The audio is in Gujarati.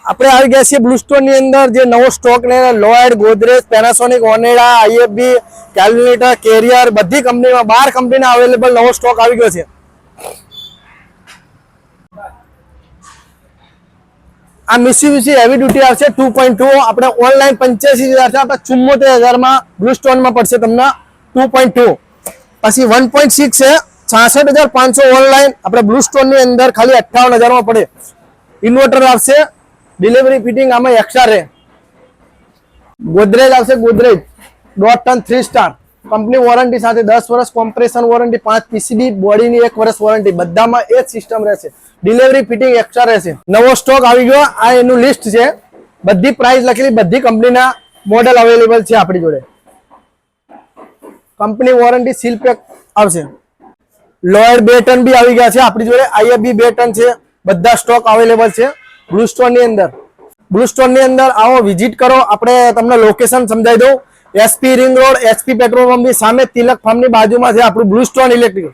આપણે આવી ગયા છીએ બ્લુ સ્ટોન ની અંદર જે નવો સ્ટોક ને Lloyd, Godrej, Panasonic, Onida, IFB, Kelvinator, carrier બધી કંપનીમાં 12 કંપનીના અવેલેબલ નવો સ્ટોક આવી ગયો છે। આ મિત્સુબિશી હેવી ડ્યુટી આવશે 2.2 આપણે ઓનલાઈન 85,000 છે, આપણે 74,000 માં બ્લુ સ્ટોન માં પડશે તમને 2.2। પછી 1.6 છે 66,500 ઓનલાઈન, આપણે બ્લુ સ્ટોન ની અંદર ખાલી 58,000 માં પડે। ઇન્વર્ટર આવશે, ડિલિવરી ફિટિંગ આમાં એક્સ્ટ્રા રહે। ગોદરેજ આવશે, Godrej 1.5 ton 3 star company warranty સાથે 10 વર્ષ કોમ્પ્રેશન વોરંટી, 5 પીસીબી બોડીની 1 વર્ષ વોરંટી, બધામાં એ જ સિસ્ટમ રહેશે। ડિલિવરી ફિટિંગ એક્સ્ટ્રા રહેશે। નવો સ્ટોક આવી ગયો, આ એનું લિસ્ટ છે, બધી પ્રાઇસ લખેલી, બધી કંપનીના મોડેલ અવેલેબલ છે આપણી જોડે। કંપની વોરંટી સીલ પેક આવશે। લોયડ 2 ટન બી આવી ગયા છે આપણી જોડે, આઈએફબી 2 ટન છે, બધા સ્ટોક અવેલેબલ છે બ્લુ સ્ટોન ની અંદર। બ્લુ સ્ટોન ની અંદર આવો, વિઝિટ કરો, આપણે તમને લોકેશન સમજાવી દઉં। SP ring road, SP petrol પંપની સામે તિલક ફાર્મની બાજુમાં છે આપણું બ્લુ સ્ટોન ઇલેક્ટ્રિક।